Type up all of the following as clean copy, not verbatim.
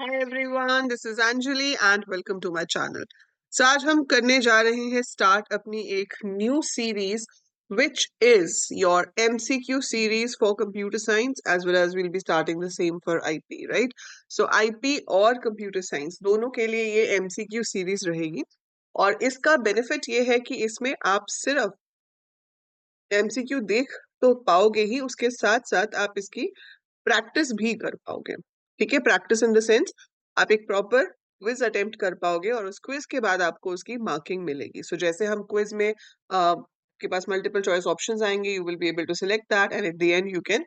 Hi everyone, this is Anjali and welcome to my channel. So आज हम करने जा रहे हैं स्टार्ट अपनी एक new series which is your MCQ series for computer science as well as we'll be starting the same for IP, right? So IP और computer science दोनों के लिए ये MCQ series रहेगी और इसका बेनिफिट ये है कि इसमें आप सिर्फ MCQ देख तो पाओगे ही, उसके साथ साथ आप इसकी प्रैक्टिस भी कर पाओगे। ठीक है, प्रैक्टिस इन द सेंस आप एक प्रॉपर क्विज अटेम्प्ट कर पाओगे और उस क्विज के बाद आपको उसकी मार्किंग मिलेगी। सो जैसे हम क्विज में आपके पास मल्टीपल चॉइस ऑप्शंस आएंगे, you will be able to select that and at the end you can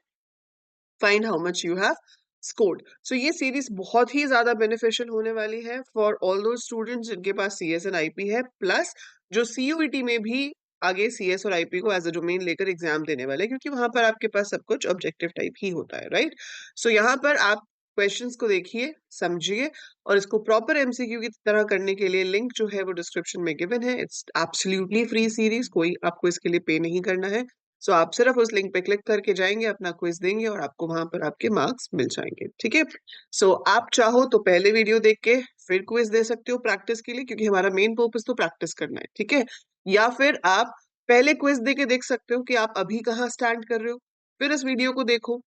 find how much you have scored. So ये सीरीज बहुत ही ज्यादा बेनिफिशियल होने वाली है फॉर ऑल दो स्टूडेंट्स जिनके पास सीएस एंड आईपी है, प्लस जो सीयूईटी में भी आगे सीएस और आईपी को एज अ डोमेन लेकर एग्जाम देने वाले हैं, क्योंकि वहां पर आपके पास सब कुछ ऑब्जेक्टिव टाइप ही होता है, राइट? सो यहाँ पर आप क्वेश्चंस को देखिए, समझिए और इसको प्रॉपर एमसीक्यू की तरह करने के लिए लिंक जो है वो डिस्क्रिप्शन में गिवन है। इट्स एब्सोल्युटली फ्री सीरीज, कोई आपको इसके लिए पे नहीं करना है। सो आप सिर्फ उस लिंक पे क्लिक करके जाएंगे, अपना क्विज देंगे और आपको वहां पर आपके मार्क्स मिल जाएंगे। ठीक है, सो आप चाहो तो पहले वीडियो देख के फिर क्विज दे सकते हो प्रैक्टिस के लिए, क्योंकि हमारा मेन पर्पस तो प्रैक्टिस करना है। ठीक है, या फिर आप पहले क्विज दे के देख सकते हो कि आप अभी कहाँ स्टैंड कर रहे हो, फिर इस वीडियो को देखो,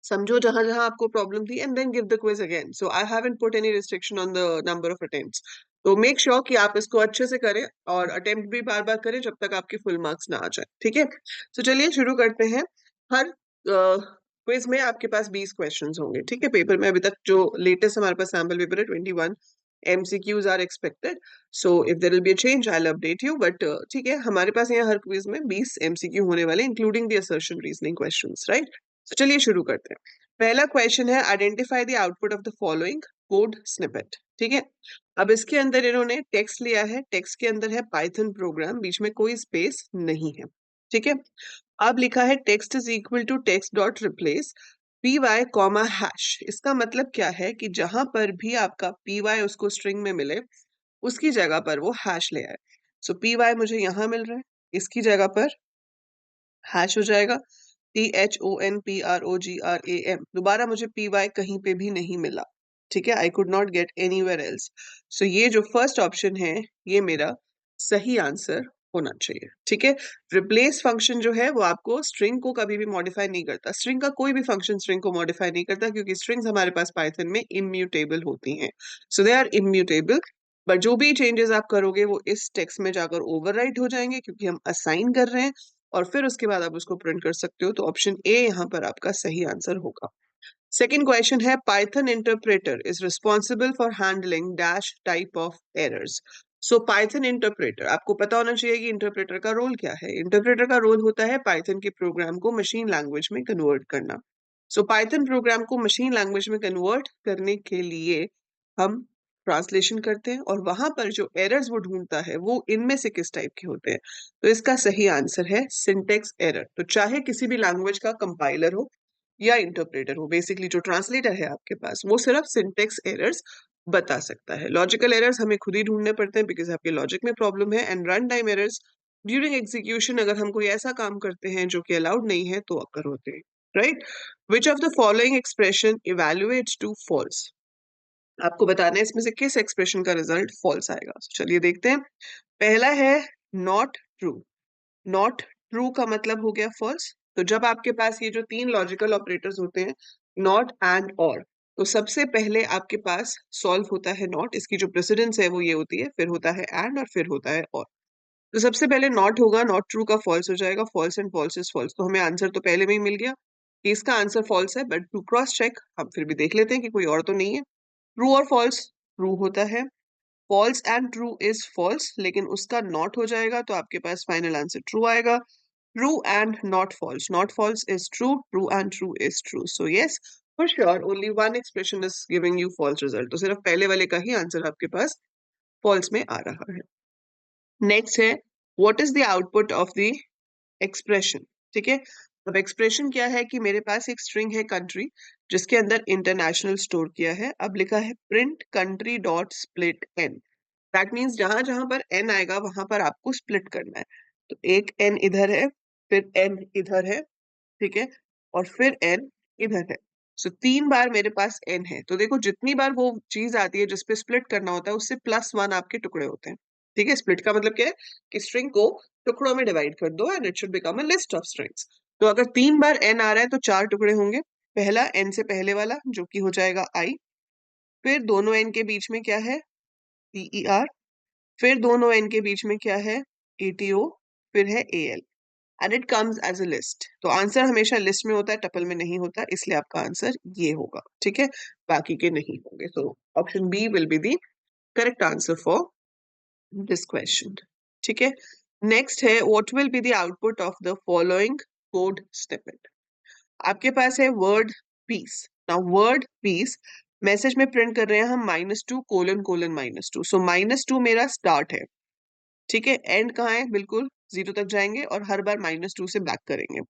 समझो जहां जहां आपको प्रॉब्लम थी and then give the quiz again. So I haven't put any restriction on the number of attempts. तो मेक श्योर कि आप इसको अच्छे से करें और अटेम्प्ट भी बार बार करें जब तक आपके फुल मार्क्स ना आ जाए। ठीक है, तो चलिए शुरू करते हैं। हर क्विज में आपके पास 20 क्वेश्चंस होंगे। ठीक है, पेपर में अभी तक जो लेटेस्ट हमारे पास सैम्पल पेपर है 21 MCQs are expected. So if there will be a change I will update you, but ठीक है, हमारे पास यहाँ हर क्विज में 20 MCQ होने वाले, including the assertion reasoning questions, right? तो चलिए शुरू करते हैं। पहला क्वेश्चन है identify the output of the following code snippet. ठीक है, अब इसके अंदर इन्होंने टेक्स्ट लिया है, टेक्स्ट के अंदर है पाइथन प्रोग्राम, बीच में कोई स्पेस नहीं है। ठीक है, अब लिखा है text is equal to text dot replace P Y comma hash. इसका मतलब क्या है कि जहां पर भी आपका पी वाई उसको स्ट्रिंग में मिले उसकी जगह पर वो हैश ले आए। सो पी वाई मुझे यहां मिल रहा है, इसकी जगह पर हैश हो जाएगा THONPROGRAM। दोबारा मुझे पी वाई कहीं पे भी नहीं मिला। ठीक है, I could not get anywhere else. So ये जो फर्स्ट ऑप्शन है ये मेरा सही आंसर होना चाहिए। ठीक है, रिप्लेस फंक्शन जो है वो आपको स्ट्रिंग को कभी भी मॉडिफाई नहीं करता। स्ट्रिंग का कोई भी फंक्शन स्ट्रिंग को मॉडिफाई नहीं करता, क्योंकि स्ट्रिंग्स हमारे पास पाइथन में इम्यूटेबल होती हैं। सो दे आर इम्यूटेबल, बट जो भी चेंजेस आप करोगे वो इस टेक्स्ट में जाकर ओवरराइट हो जाएंगे, क्योंकि हम असाइन कर रहे हैं और फिर उसके बाद आप उसको प्रिंट कर सकते हो। तो ऑप्शन ए यहाँ पर आपका सही आंसर होगा। सेकेंड क्वेश्चन है Python interpreter is responsible for handling dash type of errors. So Python interpreter, आपको पता होना चाहिए कि इंटरप्रेटर का रोल क्या है। इंटरप्रेटर का रोल होता है पाइथन के प्रोग्राम को मशीन लैंग्वेज में कन्वर्ट करना। सो पाइथन प्रोग्राम को मशीन लैंग्वेज में कन्वर्ट करने के लिए हम ट्रांसलेशन करते हैं और वहां पर जो एरर्स वो ढूंढता है वो इनमें से किस टाइप के होते हैं। तो इसका सही आंसर है सिंटेक्स एरर। तो चाहे किसी भी लैंग्वेज का कंपाइलर हो या इंटरप्रेटर हो, बेसिकली जो ट्रांसलेटर है आपके पास वो सिर्फ सिंटेक्स एरर्स बता सकता है। लॉजिकल एरर्स हमें खुद ही ढूंढने पड़ते हैं बिकॉज आपके लॉजिक में प्रॉब्लम है। And run time errors during execution, अगर हम कोई ऐसा काम करते हैं जो कि अलाउड नहीं है तो अकर होते हैं, right? Which of the following expression evaluates to false. आपको बताना है इसमें से किस एक्सप्रेशन का रिजल्ट फॉल्स आएगा। चलिए देखते हैं। पहला है नॉट ट्रू। नॉट ट्रू का मतलब हो गया फॉल्स। तो जब आपके पास ये जो तीन लॉजिकल ऑपरेटर्स होते हैं, नॉट एंड और, तो सबसे पहले आपके पास सॉल्व होता है नॉट, इसकी जो प्रेसिडेंस है वो ये होती है, फिर होता है एंड और फिर होता है और। तो सबसे पहले नॉट होगा, नॉट ट्रू का फॉल्स हो जाएगा, false and false is false. तो हमें आंसर तो पहले में ही मिल गया कि इसका आंसर फॉल्स है, बट टू क्रॉस चेक हम फिर भी देख लेते हैं कि कोई और तो नहीं है। ट्रू और फॉल्स, ट्रू होता है, false and true is false, लेकिन उसका नॉट हो जाएगा तो आपके पास फाइनल आंसर ट्रू आएगा। True and not false, not false is true, true and true is true. So yes, for sure only one expression is giving you false result. तो सिर्फ पहले वाले का ही आंसर आपके पास फॉल्स में आ रहा है। नेक्स्ट है what is the output of the expression. ठीक है, अब एक्सप्रेशन क्या है कि मेरे पास एक स्ट्रिंग है कंट्री जिसके अंदर इंटरनेशनल स्टोर किया है। अब लिखा है print country dot split N. That means जहां जहां पर एन आएगा वहां पर आपको स्प्लिट करना है। तो एक एन इधर है, फिर एन इधर है, ठीक है, और फिर एन इधर है। सो 3 बार मेरे पास n है, तो देखो जितनी बार वो चीज आती है जिसपे स्प्लिट करना होता है उससे +1 आपके टुकड़े होते हैं। ठीक है, स्प्लिट का मतलब क्या है कि स्ट्रिंग को टुकड़ों में डिवाइड कर दो and it should become a list of strings. तो अगर 3 बार n आ रहा है तो 4 टुकड़े होंगे। पहला n से पहले वाला जो कि हो जाएगा i, फिर दोनों n के बीच में क्या है per, फिर दोनों n के बीच में क्या है ato, फिर है al and it comes as a list. तो आंसर हमेशा लिस्ट में होता है, टपल में नहीं होता, इसलिए आपका आंसर ये होगा। ठीक है, बाकी के नहीं होंगे। तो option B will be the correct answer for this question. ठीक है, नेक्स्ट है what will be the output of the following code snippet. आपके पास है word piece. Now word piece message में प्रिंट कर रहे हैं हम -2::-2, सो -2 मेरा स्टार्ट है। ठीक है, एंड कहाँ है, बिल्कुल 0 तक जाएंगे और हर बार -2 से बैक करेंगे।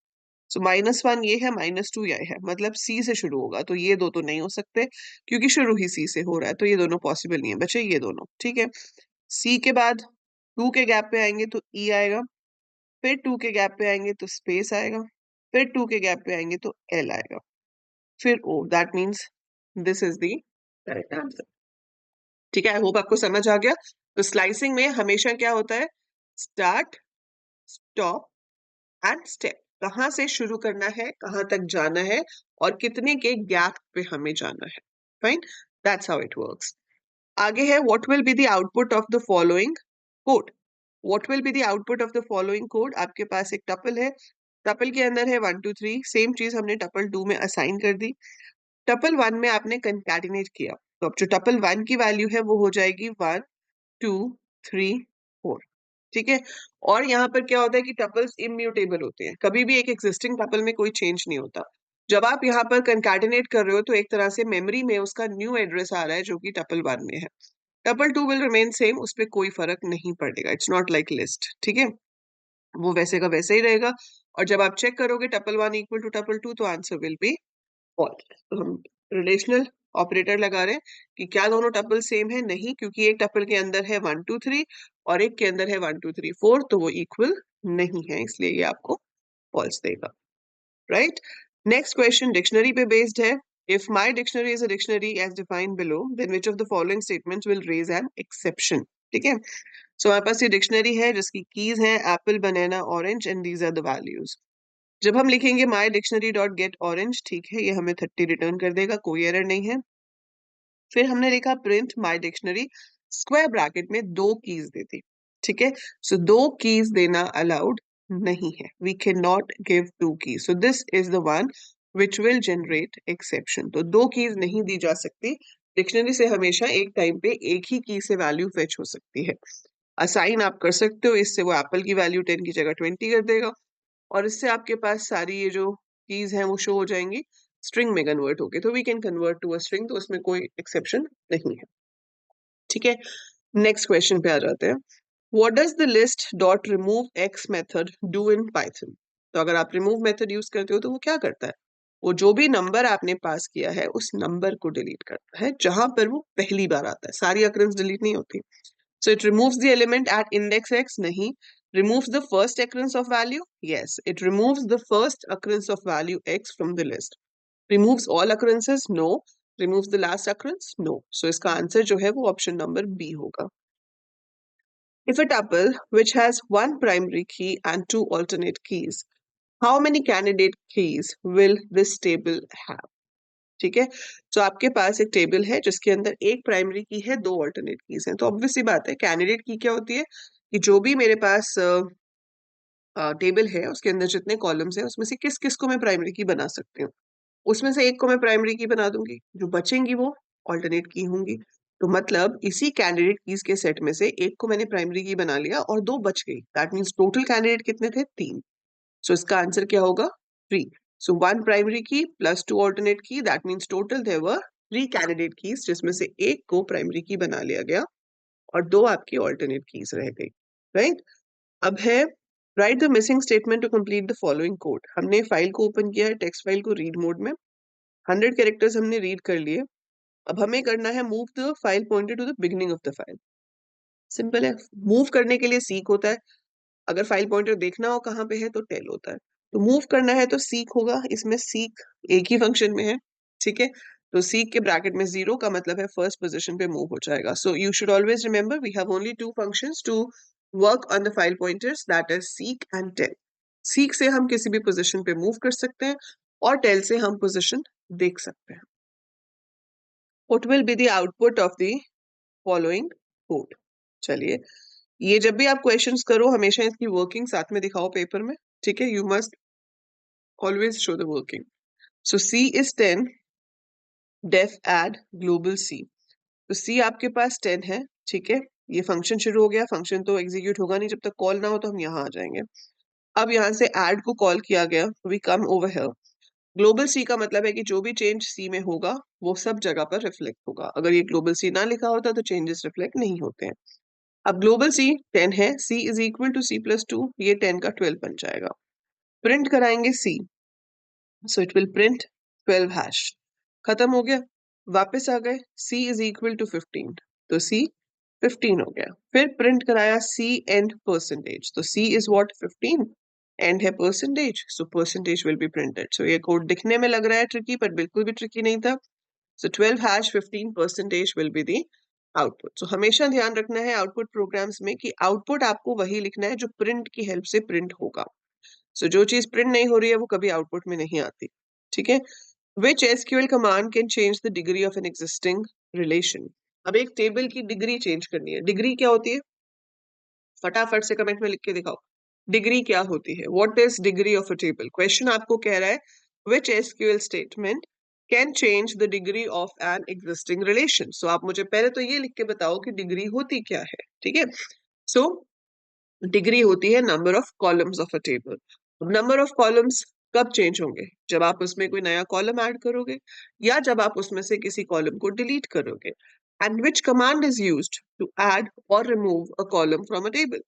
सो -1 ये है, -2 ये है, मतलब सी से शुरू होगा, तो ये दो तो नहीं हो सकते क्योंकि शुरू ही सी से हो रहा है, तो ये दोनों पॉसिबल नहीं है बच्चे, ये दोनों। ठीक है, सी के बाद 2 के गैप पे आएंगे तो ई आएगा, फिर 2 के गैप पे आएंगे तो स्पेस आएगा, फिर 2 के गैप पे आएंगे तो एल आएगा, फिर O. That means this is the correct answer. ठीक है, आई होप आपको समझ आ गया। तो स्लाइसिंग में हमेशा क्या होता है, स्टार्ट, स्टॉप एंड स्टेप। कहाँ से शुरू करना है, कहाँ तक जाना है और कितने के गैप पे हमें जाना है। Fine, that's how it works. आगे है what will be the output of the following code. What will be the output of the following code. आपके पास एक टपल है, टपल के अंदर है 1 2 3, सेम चीज हमने टपल 2 में असाइन कर दी। टपल 1 में आपने कंकैटिनेट किया, तो अब जो टपल 1 की वैल्यू है वो हो जाएगी 1 2 3 4। ठीक है, और यहाँ पर क्या होता है कि टपल्स इम्यूटेबल होते हैं, कभी भी एक एग्जिस्टिंग टपल में कोई चेंज नहीं होता। जब आप यहाँ पर कंकैटिनेट कर रहे हो तो एक तरह से मेमोरी में उसका न्यू एड्रेस आ रहा है जो कि टपल 1 में है। टपल 2 विल रिमेन सेम, उस पर कोई फर्क नहीं पड़ेगा, इट्स नॉट लाइक लिस्ट। ठीक है, वो वैसे का वैसे ही रहेगा। और जब आप चेक करोगे टपल 1 इक्वल टू टपल 2 तो आंसर विल बी फॉल्स। तो हम रिलेशनल ऑपरेटर लगा रहे हैं कि क्या दोनों टपल सेम है, नहीं, क्योंकि एक टपल के अंदर है 1 2 3 और एक के अंदर है 1 2 3 4, तो वो इक्वल नहीं है, इसलिए ये आपको फॉल्स देगा। राइट, नेक्स्ट क्वेश्चन डिक्शनरी पे बेस्ड है। If my dictionary is a dictionary as defined below then which of the following statements will raise an exception. ठीक है, सो हमारे पास ये डिक्शनरी है जिसकी कीज हैं apple, banana, orange and these are the values. जब हम लिखेंगे my dictionary dot get orange, ठीक है, ये हमें 30 रिटर्न कर देगा, कोई एरर नहीं है। फिर हमने लिखा print my dictionary, square bracket में 2 कीज देती। ठीक है, सो 2 कीज देना अलाउड नहीं है, we can not give 2 keys, so this is the one which will generate exception. तो 2 कीज नहीं दी जा सकती, डिक्शनरी से हमेशा एक टाइम पे एक ही की से वैल्यू फेच हो सकती है। असाइन आप कर सकते हो, इससे वो एप्पल की वैल्यू 10 की जगह 20 कर देगा, और इससे आपके पास सारी ये जो कीज हैं वो शो हो जाएंगी स्ट्रिंग में कन्वर्ट होके, तो we can convert to a string, तो उसमें कोई एक्सेप्शन नहीं है। ठीक है, नेक्स्ट क्वेश्चन पे आ जाते हैं। What does the list dot remove x method do in Python. तो अगर आप रिमूव मेथड यूज करते हो तो वो क्या करता है, वो जो भी नंबर आपने पास किया है उस नंबर को डिलीट करता है जहां पर वो पहली बार आता है, सारी अकरेंस डिलीट नहीं होती। So it removes the element at index x, nahi. Removes the first occurrence of value, yes. It removes the first occurrence of value x from the list. Removes all occurrences, no. Removes the last occurrence, no. So इसका answer जो है वो option number B होगा। If a tuple which has one primary key and two alternate keys, how many candidate keys will this table have? ठीक है, तो आपके पास एक टेबल है जिसके अंदर एक प्राइमरी की है, 2 ऑल्टरनेट कीज हैं, तो ऑब्वियस सी बात है कैंडिडेट की क्या होती है कि जो भी मेरे पास टेबल है उसके अंदर जितने कॉलम्स हैं उसमें से किस किस को मैं प्राइमरी की बना सकती हूँ, उसमें से एक को मैं प्राइमरी की बना दूंगी, जो बचेंगी वो ऑल्टरनेट की होंगी। तो मतलब इसी कैंडिडेट कीज के सेट में से एक को मैंने प्राइमरी की बना लिया और 2 बच गई, दैट मीन्स टोटल कैंडिडेट कितने थे, 3। सो इसका आंसर क्या होगा, 3। So one primary key plus 2 alternate key, that means total there were 3 candidate keys जिसमें से एक को primary key बना लिया गया और 2 आपकी alternate keys रह गई। राइट, अब है write the missing statement to complete the following code। हमने फाइल को ओपन किया है, टेक्स्ट फाइल को रीड मोड में, 100 कैरेक्टर्स हमने रीड कर लिए। अब हमें करना है move the file pointer to the beginning of the file. Simple है, मूव करने के लिए सीक होता है, अगर फाइल पॉइंटर देखना हो कहाँ पे है तो टेल होता है। तो मूव करना है तो सीक होगा, इसमें सीक एक ही फंक्शन में है, ठीक है, तो सी के ब्रैकेट में 0 का मतलब है फर्स्ट पोजीशन पे मूव हो जाएगा. So you should always remember we have only two functions to work on the file pointers, that is seek and tell. Seek से हम किसी भी पोजीशन पे मूव कर सकते हैं और टेल से हम पोजीशन देख सकते हैं. What will be the output of the following code? चलिए, ये जब भी आप क्वेश्चंस करो हमेशा इसकी वर्किंग साथ में दिखाओ पेपर में. ठीक है, you must always show the working. So C is 10, def add global C. तो सी आपके पास 10 है. ठीक है, ये फंक्शन शुरू हो गया. फंक्शन तो एग्जीक्यूट होगा नहीं जब तक कॉल ना हो, तो हम यहाँ आ जाएंगे. अब यहाँ से ऐड को कॉल किया गया, we come over here. Global C का मतलब है कि जो भी चेंज सी में होगा वो सब जगह पर रिफ्लेक्ट होगा. अगर ये ग्लोबल सी ना लिखा होता तो चेंजेस रिफ्लेक्ट नहीं होते हैं. अब ग्लोबल सी 10 है, C is equal to C plus 2, ये 10 का 12 बन जाएगा. प्रिंट कराएंगे C, so it will print 12 hash. खत्म हो गया. वापस आ गए, सी इज इक्वल टू 15, तो सी 15 हो गया. फिर प्रिंट कराया सी एंड परसेंटेज, तो सी इज व्हाट 15, एंड है percentage, so percentage will be printed. So ये कोड दिखने में लग रहा है ट्रिकी, पर बिल्कुल भी ट्रिकी नहीं था. So 12 hash 15 percentage will be the output. So हमेशा ध्यान रखना है आउटपुट प्रोग्राम्स में कि आउटपुट आपको वही लिखना है जो प्रिंट की हेल्प से प्रिंट होगा. सो जो चीज प्रिंट नहीं हो रही है वो कभी आउटपुट में नहीं आती. ठीक है. Which SQL command can change the degree of an existing relation? अब एक टेबल की डिग्री चेंज करनी है. डिग्री क्या होती है? फटाफट से कमेंट में लिख के दिखाओ. डिग्री क्या होती है? What is degree of a table? Question आपको कह रहा है which SQL statement can change the degree of an existing relation? So आप मुझे पहले तो ये लिख के बताओ कि डिग्री होती क्या है. ठीक है. So डिग्री होती है number of columns of a table. Number of columns कब चेंज होंगे? जब आप उसमें कोई नया कॉलम ऐड करोगे या जब आप उसमें से किसी कॉलम को डिलीट करोगे. And which command is used to add और remove a column from a table?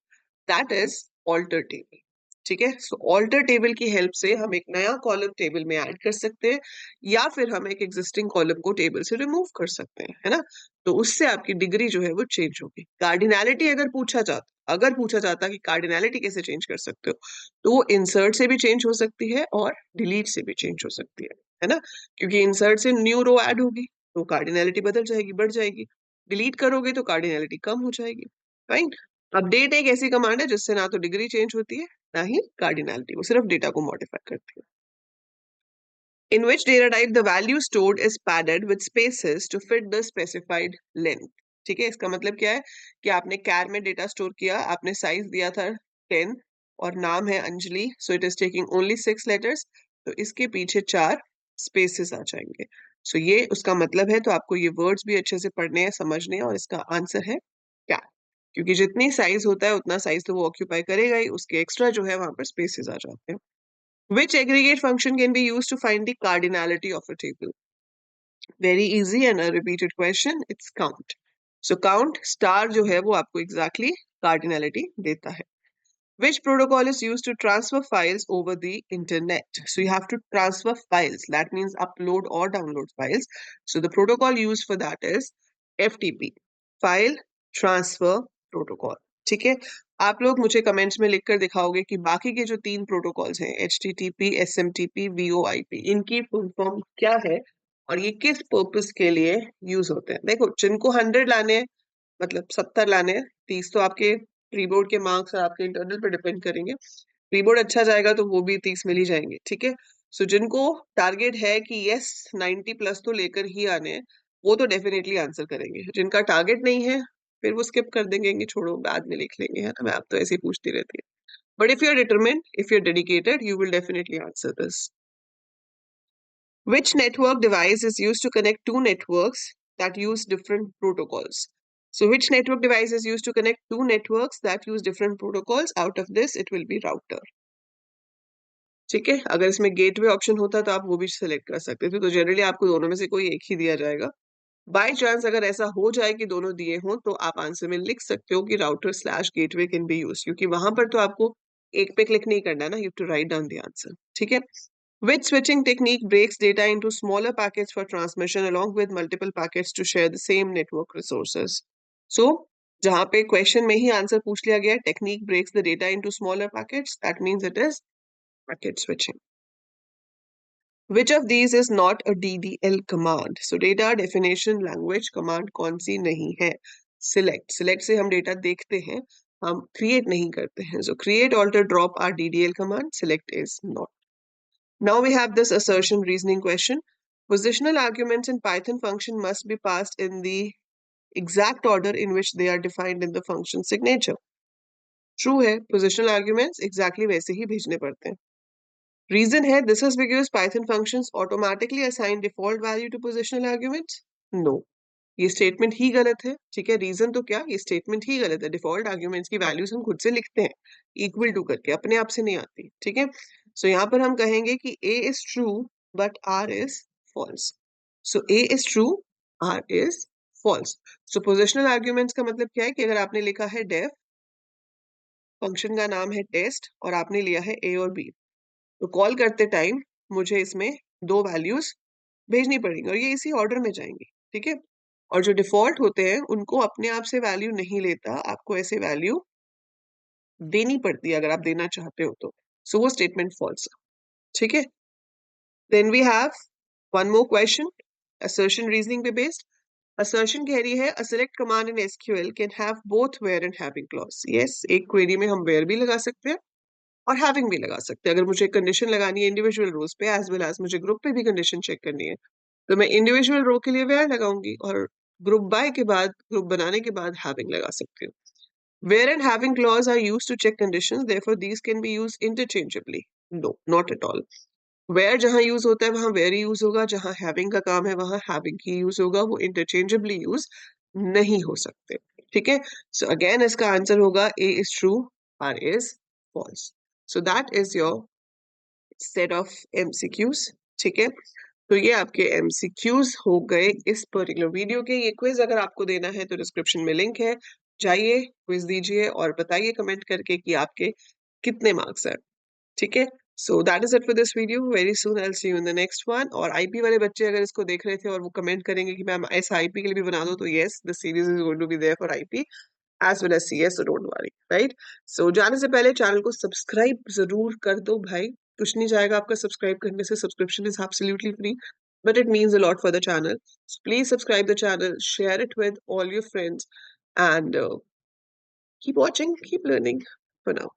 That is alter table. ठीक है. सो ऑल्टर टेबल की हेल्प से हम एक नया कॉलम टेबल में ऐड कर सकते हैं या फिर हम एक एग्जिस्टिंग कॉलम को टेबल से रिमूव कर सकते हैं, है ना. तो उससे आपकी डिग्री जो है वो चेंज होगी. कार्डिनैलिटी अगर पूछा जाता कि कार्डिनैलिटी कैसे चेंज कर सकते हो, तो वो इंसर्ट से भी चेंज हो सकती है और डिलीट से भी चेंज हो सकती है ना. क्योंकि इंसर्ट से न्यू रो ऐड होगी तो कार्डिनैलिटी बदल जाएगी, बढ़ जाएगी. डिलीट करोगे तो कार्डिनैलिटी कम हो जाएगी. राइट. अपडेट एक ऐसी कमांड है जिससे ना तो डिग्री चेंज होती है ना ही कार्डिनैलिटी, वो सिर्फ डेटा को मॉडिफाई करती है. In which data type the value stored is padded with spaces to fit the specified length? ठीक है, इसका मतलब क्या है कि आपने कैर में डेटा स्टोर किया, आपने साइज दिया था 10 और नाम है Anjali, so it is taking only 6 letters, तो इसके पीछे 4 स्पेसेस आ जाएंगे. सो ये उसका मतलब है. तो आपको ये वर्ड्स भी अच्छे से पढ़ने हैं, समझने हैं, और इसका आंसर है क्या. क्योंकि जितनी साइज होता है उतना साइज तो वो ऑक्यूपाई करेगा ही, उसके एक्स्ट्रा जो है वहां पर स्पेसेस आ जाते हैं. Which aggregate function can be used to find the cardinality of a table? Very easy and a repeated question. It's count. So count star जो है वो आपको exactly cardinality देता है. Which protocol is used to transfer files over the internet? So you have to transfer files. That means upload or download files. So the protocol used for that is FTP, File Transfer Protocol. ठीक है. आप लोग मुझे comments में लिखकर दिखाओगे कि बाकी के जो 3 प्रोटोकॉल्स हैं HTTP, SMTP, VoIP, इनकी फुल फॉर्म क्या है और ये किस पर्पस के लिए यूज होते हैं. देखो, जिनको 100 लाने हैं, मतलब 70 लाने हैं, 30 तो आपके प्रीबोर्ड के मार्क्स और आपके इंटरनल पे डिपेंड करेंगे. प्रीबोर्ड अच्छा जाएगा तो वो भी 30 मिल ही जाएंगे. ठीक है. सो जिनको टारगेट है कि यस 90 प्लस तो लेकर ही आने हैं, वो तो डेफिनेटली आंसर करेंगे. जिनका टारगेट नहीं है फिर वो स्किप कर देंगे कि छोड़ो बाद में लिख लेंगे, है ना. मैं आप तो ऐसे ही पूछती रहती है. But if you are determined, if you are dedicated, you will definitely answer this. Which network device is used to connect two networks that use different protocols? So which network device is used to connect two networks that use different protocols? Out of this, it will be router. ठीक है. अगर इसमें gateway option होता तो आप वो भी select कर सकते थे. तो जनरली आपको दोनों में से कोई एक ही दिया जाएगा. बाय चांस अगर ऐसा हो जाए कि दोनों दिए हों तो आप आंसर में लिख सकते हो कि router slash gateway can be use, क्योंकि वहां पर तो आपको एक पे क्लिक नहीं करना ना, you have to write down the answer. ठीक है. Which switching technique breaks data into smaller packets for transmission along with multiple packets to share the same network resources? So, जहाँ पे क्वेश्चन में ही आंसर पूछ लिया गया, technique breaks the data into smaller packets, that means it is packet switching. Which of these is not a DDL command? So data definition language command कौन सी नहीं है? Select से हम डेटा देखते हैं, हम create नहीं करते हैं. So create, alter, drop are DDL command. Select is not. Now we have this assertion reasoning question. Positional arguments in Python function must be passed in the exact order in which they are defined in the function signature. True है, positional arguments exactly वैसे ही भेजने पड़ते हैं. Reason है, this is because Python functions automatically assign default value to positional arguments. No, ये statement ही गलत है. ठीक है, रीजन तो क्या, ये स्टेटमेंट ही गलत है. डिफॉल्ट आर्ग्यूमेंट्स की वैल्यूज हम खुद से लिखते हैं इक्वल टू करके, अपने आप से नहीं आती. ठीक है, सो यहाँ पर हम कहेंगे कि A is true but R is false. So A is true, R is false. So positional arguments का मतलब क्या है कि अगर आपने लिखा है डेफ, फंक्शन का नाम है टेस्ट और आपने लिया है ए और बी, तो कॉल करते टाइम मुझे इसमें दो वैल्यूज भेजनी पड़ेंगी और ये इसी ऑर्डर में जाएंगी. ठीक है, और जो डिफॉल्ट होते हैं उनको अपने आप से वैल्यू नहीं लेता, आपको ऐसे वैल्यू देनी पड़ती है अगर आप देना चाहते हो तो. सो वो स्टेटमेंट फॉल्स. ठीक है, then we have one more question, assertion reasoning पे बेस्ड. असर्शन कह रही है, a select command in SQL can have both where and having clause. Yes, एक क्वेरी में हम वेयर भी लगा सकते हैं और हैविंग भी लगा सकते हैं. अगर मुझे कंडीशन लगानी है इंडिविजुअल रोज पे एज वेल एज मुझे ग्रुप पे भी कंडीशन चेक करनी है, तो मैं इंडिविजुअल रो के लिए वेयर लगाऊंगी और ग्रुप बाय के बाद, ग्रुप बनाने के बाद हैविंग लगा सकती हूँ. Where and having clause are used to check conditions, therefore these can be used interchangeably. No, not at all. Where जहाँ यूज होता है वहां where ही यूज होगा, जहाँ having का काम है वहां having ही यूज होगा, वो interchangeably यूज नहीं हो सकते. ठीक है, so again इसका आंसर होगा A is true, R is false. So that is your set of MCQs. ठीक है, तो ये आपके MCQs हो गए इस पर्टिकुलर वीडियो के. ये क्विज अगर आपको देना है तो डिस्क्रिप्शन में लिंक है, जाइए क्विज दीजिए और बताइए कमेंट करके कि आपके कितने मार्क्स हैं. ठीक है, so that is it for this video. Very soon I will see you in the next one. और आईपी वाले बच्चे अगर इसको देख रहे थे और वो कमेंट करेंगे कि मैम ऐसा आईपी के लिए भी बना दो, तो yes, the series is going to be there for IP as well as CS, so don't worry, right? So जाने से पहले चैनल को सब्सक्राइब जरूर कर दो भाई. कुछ नहीं जाएगा आपका सब्सक्राइब करने से. Subscription is absolutely free, but it means a lot for the channel. So please subscribe the channel, share it with all your friends, and keep watching, keep learning. For now.